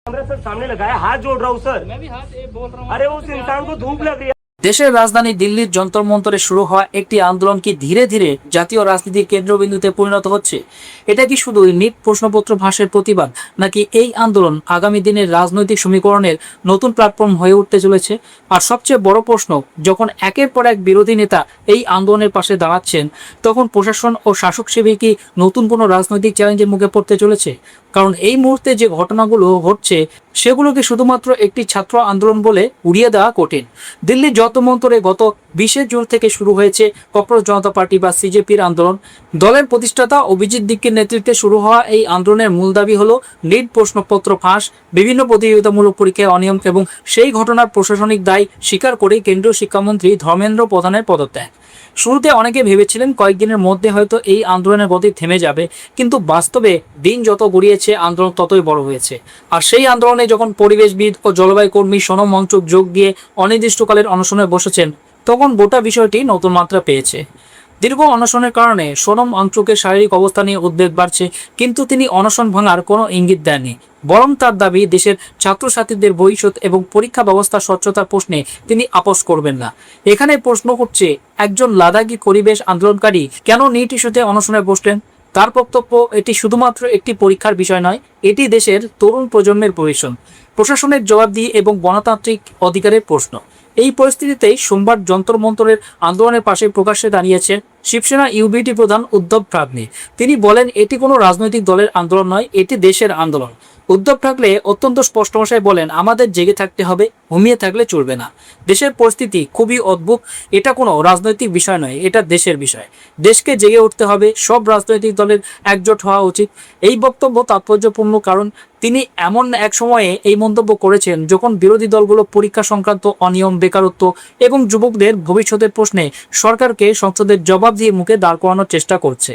Camera sir सामने लगाया, हाथ जोड़ रहा हूँ सर। मैं भी हाथ बोल रहा हूँ। अरे उस इंसान को धूप लग रही है। দেশের রাজধানী দিল্লির যন্তর মন্তরে শুরু হওয়া একটি আন্দোলন কি ধীরে ধীরে জাতীয় রাজনীতির কেন্দ্রবিন্দুতে পরিণত হচ্ছে? এটা কি শুধু নিট প্রশ্নপত্র ফাঁসের প্রতিবাদ, নাকি এই আন্দোলন আগামী দিনের রাজনৈতিক সমীকরণের নতুন প্ল্যাটফর্ম হয়ে উঠতে চলেছে? আর সবচেয়ে বড় প্রশ্ন, যখন একের পর এক বিরোধী নেতা এই আন্দোলনের পাশে দাঁড়াচ্ছেন, তখন প্রশাসন ও শাসক শিবির কি নতুন কোনো রাজনৈতিক চ্যালেঞ্জের মুখে পড়তে চলেছে? কারণ এই মুহূর্তে যে ঘটনাগুলো ঘটছে সেগুলোকে শুধুমাত্র একটি ছাত্র আন্দোলন বলে উড়িয়ে দেওয়া কঠিন। দিল্লির যন্তর-মন্তরে গত 20 জুন থেকে শুরু হয়েছে ককরোচ জনতা পার্টি বা সিজেপির আন্দোলন। দলের প্রতিষ্ঠাতা অভিজিৎ দিক্কির নেতৃত্বে শুরু হওয়া এই আন্দোলনের মূল দাবি হলো নিট প্রশ্নপত্র ফাঁস, বিভিন্ন প্রতিযোগিতামূলক পরীক্ষায় অনিয়ম এবং সেই ঘটনার প্রশাসনিক দায় স্বীকার করে কেন্দ্রীয় শিক্ষামন্ত্রী ধর্মেন্দ্র প্রধানের পদত্যাগ। শুরুতে অনেকে ভেবেছিলেন কয়েকদিনের মধ্যে হয়তো এই আন্দোলনের গতি থেমে যাবে, কিন্তু বাস্তবে দিন যত গড়িয়েছে আন্দোলন ততই বড় হয়েছে। আর সেই আন্দোলনে যখন পরিবেশবিদ ও জলবায়ু কর্মী সোনম ওয়াংচুক যোগ দিয়ে অনির্দিষ্টকালের অনশনে বসেছেন, তখন গোটা বিষয়টি নতুন মাত্রা পেয়েছে। দীর্ঘ অনশনের কারণে সোনম ওয়াংচুকের শারীরিক অবস্থা নিয়ে উদ্বেগ বাড়ছে, কিন্তু তিনি অনশন ভাঙার কোনো ইঙ্গিত দেননি। বরং তার দাবি, দেশের ছাত্রছাত্রীদের ভবিষ্যৎ এবং পরীক্ষা ব্যবস্থার স্বচ্ছতার প্রশ্নে তিনি আপোস করবেন না। এখানে প্রশ্ন হচ্ছে, একজন লাদাখী পরিবেশ আন্দোলনকারী কেন নিট ইস্যুতে অনশনে বসলেন? তার বক্তব্য, এটি শুধুমাত্র একটি পরীক্ষার বিষয় নয়, এটি দেশের তরুণ প্রজন্মের ভবিষ্যৎ, প্রশাসনের জবাবদিহি এবং গণতান্ত্রিক অধিকারের প্রশ্ন। এই পরিস্থিতিতেই সোমবার যন্তর মন্তরের আন্দোলনের পাশে প্রকাশ্যে দাঁড়িয়েছে শিবসেনা ইউবিটি প্রধান উদ্ধব ঠাকরে। তিনি বলেন, এটি কোনো রাজনৈতিক দলের আন্দোলন নয়, এটি দেশের আন্দোলন। উদ্ধব ঠাকরে অত্যন্ত স্পষ্ট ভাষায় বলেন, আমাদের জেগে থাকতে হবে, ঘুমিয়ে থাকলে চলবে না। দেশের পরিস্থিতি খুবই অদ্ভুত, এটা কোনো রাজনৈতিক বিষয় নয়, এটা দেশের বিষয়। দেশকে জেগে উঠতে হবে, সব রাজনৈতিক দলের একজোট হওয়া উচিত। এই বক্তব্য তাৎপর্যপূর্ণ কারণ তিনি এমন এক সময়ে এই মন্তব্য করেছেন যখন বিরোধী দলগুলো পরীক্ষা সংক্রান্ত অনিয়ম, বেকারত্ব এবং যুবকদের ভবিষ্যতের প্রশ্নে সরকারকে সংসদের জবাবদিহি মুখে দাঁড় করানোর চেষ্টা করছে।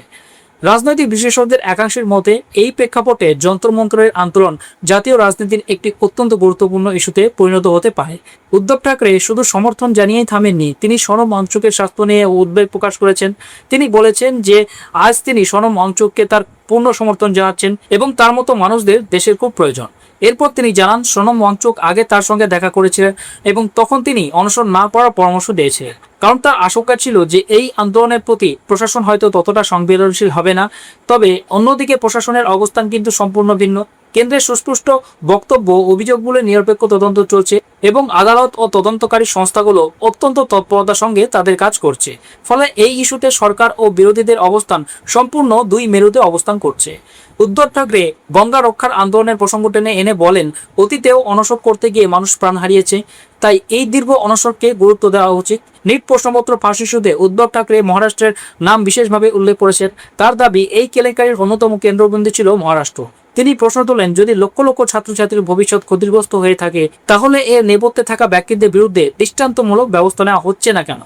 রাজনৈতিক বিশেষজ্ঞদের একাংশের মতে এই প্রেক্ষাপটে যন্তর মন্তরের আন্দোলন জাতীয় রাজনীতির একটি অত্যন্ত গুরুত্বপূর্ণ ইস্যুতে পরিণত হতে পারে। উদ্ধব ঠাকরে শুধু সমর্থন জানিয়েই থামেননি, তিনি সোনম ওয়াংচুকের স্বাস্থ্য নিয়ে উদ্বেগ প্রকাশ করেছেন। তিনি বলেছেন যে আজ তিনি সোনম ওয়াংচুককে তার পূর্ণ সমর্থন জানাচ্ছেন এবং তার মতো মানুষদের দেশের খুব প্রয়োজন। এরপর তিনি জানান, সোনম ওয়াংচুক আগে তার সঙ্গে দেখা করেছিলেন এবং তখন তিনি অনশন না করার পরামর্শ দিয়েছিলেন, কারণ তার আশঙ্কা ছিল যে এই আন্দোলনের প্রতি প্রশাসন হয়তো ততটা সংবেদনশীল হবে না। তবে অন্যদিকে প্রশাসনের অবস্থান কিন্তু সম্পূর্ণ ভিন্ন। কেন্দ্রের সুস্পষ্ট বক্তব্য, অভিযোগগুলো নিরপেক্ষ তদন্ত চলছে এবং আদালত ও তদন্তকারী সংস্থাগুলো অত্যন্ত তৎপরতার সঙ্গে তাদের কাজ করছে। ফলে এই ইস্যুতে সরকার ও বিরোধীদের অবস্থান সম্পূর্ণ দুই মেরুতে অবস্থান করছে। উদ্ধব ঠাকরে গঙ্গা রক্ষার আন্দোলনের প্রসঙ্গ টেনে এনে বলেন, অতীতেও অনশন করতে গিয়ে মানুষ প্রাণ হারিয়েছে, তাই এই দীর্ঘ অনশনকে গুরুত্ব দেওয়া উচিত। নিট প্রশ্নপত্র ফাঁস ইস্যুতে উদ্ধব ঠাকরে মহারাষ্ট্রের নাম বিশেষভাবে উল্লেখ করেছেন। তার দাবি, এই কেলেঙ্কারির অন্যতম কেন্দ্রবিন্দু ছিল মহারাষ্ট্র। তিনি প্রশ্ন তোলেন, যদি লক্ষ লক্ষ ছাত্রছাত্রীর ভবিষ্যৎ ক্ষতিগ্রস্ত হয়ে থাকে, তাহলে এর নেপথ্যে থাকা ব্যক্তিদের বিরুদ্ধে দৃষ্টান্তমূলক ব্যবস্থা নেওয়া হচ্ছে না কেন?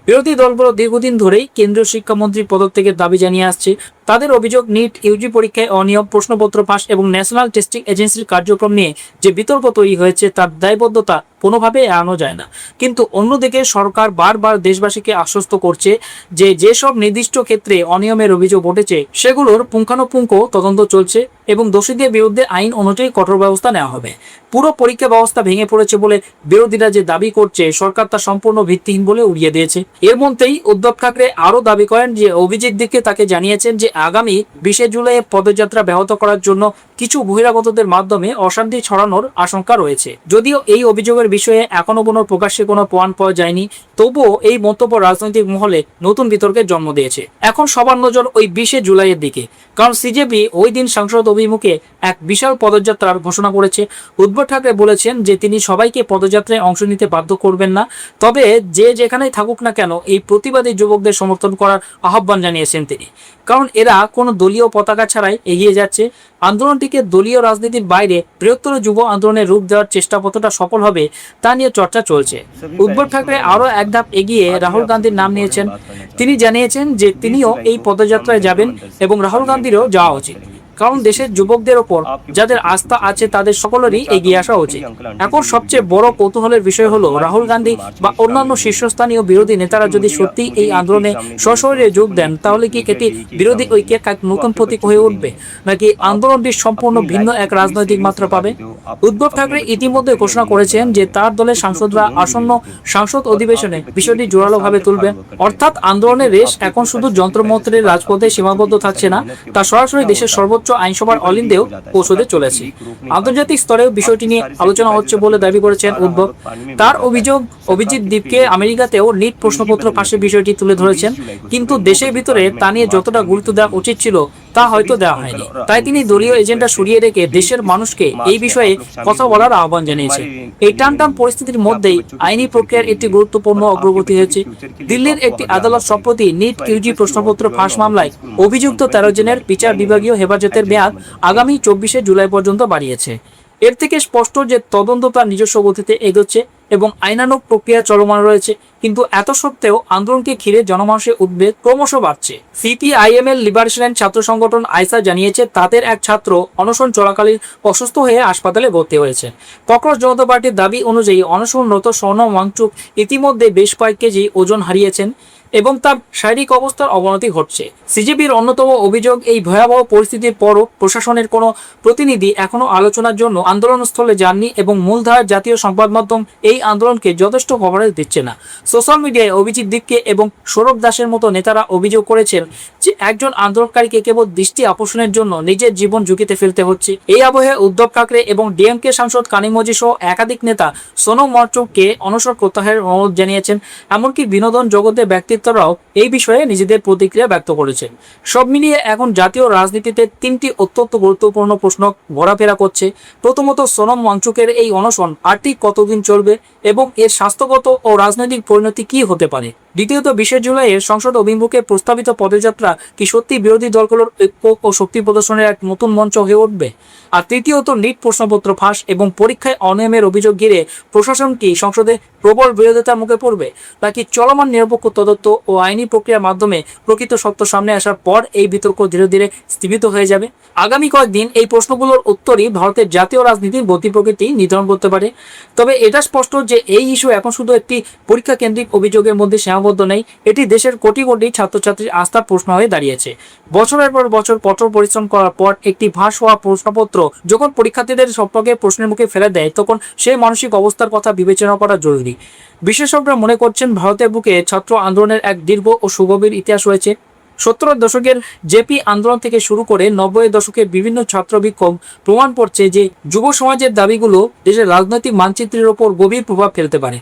বিরোধী দলগুলো দীর্ঘদিন ধরেই কেন্দ্রীয় শিক্ষামন্ত্রীর পদত্যাগের দাবি জানিয়ে আসছে। তাদের অভিযোগ, নিট ইউজি পরীক্ষায় অনিয়ম, প্রশ্নপত্র ফাঁস এবং ন্যাশনাল টেস্টিং এজেন্সির কার্যক্রম নিয়ে যে বিতর্ক তৈরি হয়েছে তার দায়বদ্ধতা কোনোভাবে এড়ানো যায় না। কিন্তু অন্যদিকে সরকার বারবার দেশবাসীকে আশ্বস্ত করছে যে যেসব নির্দিষ্ট ক্ষেত্রে অনিয়মের অভিযোগ উঠেছে সেগুলোর পুঙ্খানুপুঙ্খ তদন্ত চলছে এবং দোষীদের বিরুদ্ধে আইন অনুযায়ী কঠোর ব্যবস্থা নেওয়া হবে। পুরো পরীক্ষা ব্যবস্থা ভেঙে পড়েছে বলে বিরোধীরা যে দাবি করছে, সরকার তা সম্পূর্ণ ভিত্তিহীন বলে উড়িয়ে দিয়েছে। এর মধ্যেই উদ্ধব ঠাকরে আরও দাবি করেন যে অভিজিৎ দিককে তাকে জানিয়েছেন যে আগামী 20 জুলাই পদযাত্রা ব্যাহত করার জন্য কিছু বহিরাগতদের মাধ্যমে অশান্তি ছড়ানোর আশঙ্কা রয়েছে। যদিও এই অভিযোগের বিষয়ে এখনো কোনো প্রকাশ্যে কোনো প্রমাণ পাওয়া যায়নি, তবুও এই মন্তব্য রাজনৈতিক মহলে নতুন বিতর্কের জন্ম দিয়েছে। এখন সবার নজর ওই 20 জুলাইয়ের দিকে, কারণ সিজেপি ওই দিন সংসদ অভিমুখে এক বিশাল পদযাত্রার ঘোষণা করেছে। উদ্ধব ঠাকরে বলেছেন যে তিনি সবাইকে পদযাত্রায় অংশ নিতে বাধ্য করবেন না, তবে যে যেখানেই থাকুক না কেন এই প্রতিবাদী যুবকদের সমর্থন করার আহ্বান জানিয়েছেন তিনি, কারণ এরা কোনো দলীয় পতাকা ছাড়াই এগিয়ে যাচ্ছে। আন্দোলনটিকে দলীয় রাজনীতির বাইরে বৃহত্তর যুব আন্দোলনের রূপ দেওয়ার চেষ্টা কতটা সফল হবে তা নিয়ে চর্চা চলছে। উদ্ধব ঠাকরে আরও এক ধাপ এগিয়ে রাহুল গান্ধীর নাম নিয়েছেন। তিনি জানিয়েছেন যে তিনিও এই পদযাত্রায় যাবেন এবং রাহুল গান্ধীরও যাওয়া উচিত। কারণ দেশের যুবকদের ওপর যাদের আস্থা আছে তাদের সকলেরই এগিয়ে আসা উচিত। এখন সবচেয়ে বড় কৌতূহলের বিষয় হলো রাহুল গান্ধী বা অন্যান্য শীর্ষস্থানীয় বিরোধী নেতারা যদি সত্যি এই আন্দোলনে সশরীরে যোগ দেন, তাহলে কি এটি বিরোধী ঐক্যের এক নতুন প্রতীক হয়ে উঠবে, নাকি আন্দোলনটি সম্পূর্ণ ভিন্ন এক রাজনৈতিক মাত্রা পাবে? উদ্ধব ঠাকরে ইতিমধ্যে ঘোষণা করেছেন যে তার দলের সাংসদরা আসন্ন সংসদ অধিবেশনে বিষয়টি জোরালোভাবে তুলবেন। অর্থাৎ আন্দোলনের রেশ এখন শুধু যন্ত্রমন্ত্রের রাজপথে সীমাবদ্ধ থাকছে না, তা সরাসরি দেশের সর্বোচ্চ আইনসভার অলিন্দেও পৌঁছতে চলেছে। আন্তর্জাতিক স্তরেও বিষয়টি নিয়ে আলোচনা হচ্ছে বলে দাবি করেছেন উদ্ধব। তার অভিযোগ, অভিজিৎ দীপকে আমেরিকাতেও নিট প্রশ্নপত্র ফাঁসের বিষয়টি তুলে ধরেছেন, কিন্তু দেশের ভিতরে তা নিয়ে যতটা গুরুত্ব দেওয়া উচিত ছিল তা হয়তো দেওয়া হয়নি। তাই তিনি দলীয় এজেন্ডা সরিয়ে রেখে দেশের মানুষকে এই বিষয়ে কথা বলার আহ্বান জানিয়েছেন। এই টানটান পরিস্থিতির মধ্যেই আইনি প্রক্রিয়ার একটি গুরুত্বপূর্ণ অগ্রগতি হয়েছে। দিল্লির একটি আদালত সম্প্রতি নিট ইউজি প্রশ্নপত্র ফাঁস মামলায় অভিযুক্ত 13 জনের বিচার বিভাগীয় হেফাজতের মেয়াদ আগামী 24শে জুলাই পর্যন্ত বাড়িয়েছে। এর থেকে স্পষ্ট যে তদন্ত তার নিজস্ব গতিতে এগোচ্ছে এবং আইনানুগ প্রক্রিয়া চলমান রয়েছে। কিন্তু এত সত্ত্বেও আন্দোলনকে ঘিরে জনমানুষের উদ্বেগ ক্রমশ বাড়ছে। সিপিআইএমএল লিবারেশন ছাত্র সংগঠন আইসা জানিয়েছে তাদের এক ছাত্র অনশন চলাকালীন অসুস্থ হয়ে হাসপাতালে ভর্তি হয়েছে। ককরোচ জনতা পার্টির দাবি অনুযায়ী অনশনরত সোনম ওয়াংচুক ইতিমধ্যে বেশ কয়েক কেজি ওজন হারিয়েছেন এবং তার শারীরিক অবস্থার অবনতি ঘটছে। সিজেপির অন্যতম অভিযোগ, এই ভয়াবহ পরিস্থিতির পরও প্রশাসনের কোনো প্রতিনিধি এখনো আলোচনার জন্য আন্দোলনস্থলে যাননি এবং মূলধারার জাতীয় সংবাদ মাধ্যম এই আন্দোলনকে যথেষ্ট কভারেজ দিচ্ছে না। সোশ্যাল মিডিয়ায় অভিজিৎ দীপকে এবং সৌরভ দাসের মতো নেতারা অভিযোগ করেছেন যে একজন আন্দোলনকারীকে কেবল দৃষ্টি আকর্ষণের জন্য নিজের জীবন ঝুঁকিতে ফেলতে হচ্ছে। এই আবহে উদ্ধব ঠাকরে এবং ডিএমকে সাংসদ কানিমোজি সহ একাধিক নেতা সোনম ওয়াংচুককে অনশন প্রত্যাহারের অনুরোধ জানিয়েছেন। এমনকি বিনোদন জগতের ব্যক্তিত্বরাও এই বিষয়ে নিজেদের প্রতিক্রিয়া ব্যক্ত করেছেন। সব মিলিয়ে এখন জাতীয় রাজনীতিতে তিনটি অত্যন্ত গুরুত্বপূর্ণ প্রশ্ন ঘোরাফেরা করছে। প্রথমত, সোনম ওয়াংচুকের এই অনশন আর ঠিক কতদিন চলবে এবং এর স্বাস্থ্যগত ও রাজনৈতিক পরিণতি কি হতে পারে? দ্বিতীয়ত, 20শে জুলাইয়ের সংসদ অভিমুখে প্রস্তাবিত পদযাত্রা কি সত্যি বিরোধী দলগুলোর ঐক্য ও শক্তি প্রদর্শনের এক নতুন মঞ্চ হয়ে উঠবে? আর তৃতীয়ত, নিট প্রশ্নপত্র ফাঁস এবং পরীক্ষায় অনিয়মের অভিযোগ ঘিরে প্রশাসন কি সংসদে প্রবল বিরোধিতার মুখে পড়বে, নাকি চলমান নিরপেক্ষ তদন্ত ও আইনি প্রক্রিয়ার মাধ্যমে প্রকৃত সত্য সামনে আসার পর এই বিতর্ক ধীরে ধীরে স্থগিত হয়ে যাবে? আগামী কয়েকদিন এই প্রশ্নগুলোর উত্তরই ভারতের জাতীয় রাজনীতির গতি প্রকৃতি নির্ধারণ করতে পারে। তবে এটা স্পষ্ট যে এই ইস্যু এখন শুধু একটি পরীক্ষা কেন্দ্রিক অভিযোগের মধ্যে সীমাবদ্ধ নেই, এটি দেশের কোটি কোটি ছাত্রছাত্রীর আস্থার প্রশ্ন হয়ে দাঁড়িয়েছে। বছরের পর বছর কঠোর পরিশ্রম করার পর একটি ফাঁস হওয়া প্রশ্নপত্র যখন পরীক্ষার্থীদের সম্পর্কে প্রশ্নের মুখে ফেলে দেয়, তখন সেই মানসিক অবস্থার কথা বিবেচনা করা জরুরি। বিশেষজ্ঞরা মনে করছেন ভারতের বুকে ছাত্র আন্দোলনের এক দীর্ঘ ও সুগভীর ইতিহাস রয়েছে। 70-এর দশকের জেপি আন্দোলন থেকে শুরু করে 90-এর দশকের বিভিন্ন ছাত্র বিক্ষোভ প্রমাণ করছে যে যুব সমাজের দাবিগুলো দেশের রাজনৈতিক মানচিত্রের ওপর গভীর প্রভাব ফেলতে পারে।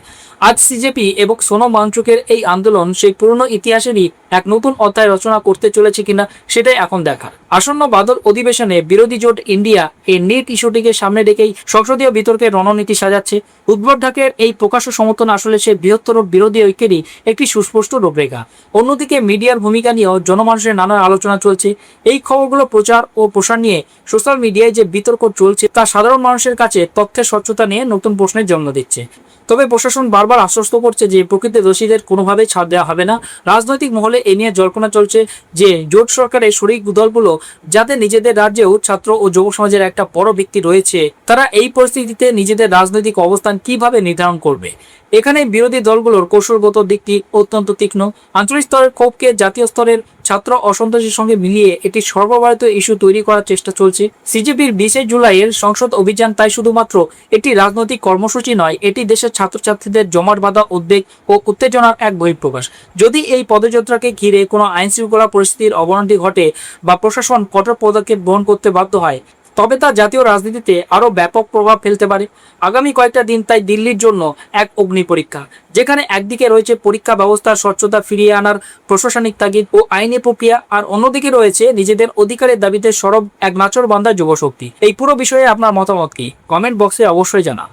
আজ সিজেপি এবং সোনম ওয়াংচুকের এই আন্দোলন সেই পুরনো ইতিহাসেরই এক নতুন অধ্যায় রচনা করতে চলেছে কিনা সেটাই এখন দেখা। আসন্ন বাদল অধিবেশনে বিরোধী জোট ইন্ডিয়া এই নিট ইস্যুটিকে সামনে রেখেই সংসদীয় বিতর্কের রণনীতি সাজাচ্ছে। উদ্ধব ঠাকরের এই প্রকাশ্য সমর্থন আসলে সে বৃহত্তর বিরোধী ঐক্যেরই একটি সুস্পষ্ট রূপরেখা। অন্যদিকে মিডিয়ার ভূমিকা নিয়েও জনমানুষের নানা আলোচনা চলছে। এই খবরগুলো প্রচার ও প্রসার নিয়ে সোশ্যাল মিডিয়ায় যে বিতর্ক চলছে তা সাধারণ মানুষের কাছে তথ্যের স্বচ্ছতা নিয়ে নতুন প্রশ্নের জন্ম দিচ্ছে। তবে প্রশাসন বারবার আশ্বস্ত করছে যে প্রকৃত দোষীদের কোনোভাবেই ছাড় দেওয়া হবে না। রাজনৈতিক মহলে এ নিয়ে জল্পনা চলছে যে জোট সরকারের শরিক দলগুলো, যাদের নিজেদের রাজ্যেও ছাত্র ও যুব সমাজের একটা বড় ভিত্তি রয়েছে, তারা এই পরিস্থিতিতে নিজেদের রাজনৈতিক অবস্থান কিভাবে নির্ধারণ করবে। এখানে বিরোধী দলগুলোর কৌশলগত দিকটি অত্যন্ত তীক্ষ্ণ। আঞ্চলিক স্তরের ক্ষোভকে জাতীয় স্তরের ছাত্র অসন্তোষের সঙ্গে মিলিয়ে এটি সর্বভারতীয় ইস্যু তৈরি করার চেষ্টা চলছে। সিজেপির 20শে জুলাইয়ের সংসদ অভিযান তাই শুধুমাত্র একটি রাজনৈতিক কর্মসূচি নয়, এটি দেশের ছাত্রছাত্রীদের জমাট বাঁধা উদ্বেগ ও উত্তেজনার এক বহিঃপ্রকাশ। যদি এই পদযাত্রাকে ঘিরে কোনো আইন শৃঙ্খলা পরিস্থিতির অবনতি ঘটে বা প্রশাসন কঠোর পদক্ষেপ গ্রহণ করতে বাধ্য হয়, তবে তা জাতীয় রাজনীতিতে আরও ব্যাপক প্রভাব ফেলতে পারে। আগামী কয়েকটা দিন তাই দিল্লির জন্য এক অগ্নি পরীক্ষা, যেখানে একদিকে রয়েছে পরীক্ষা ব্যবস্থার স্বচ্ছতা ফিরিয়ে আনার প্রশাসনিক তাগিদ ও আইনি প্রক্রিয়া, আর অন্যদিকে রয়েছে নিজেদের অধিকারের দাবিতে সরব এক নাচরবান্ধা যুবশক্তি। এই পুরো বিষয়ে আপনার মতামত কি? কমেন্ট বক্সে অবশ্যই জানান।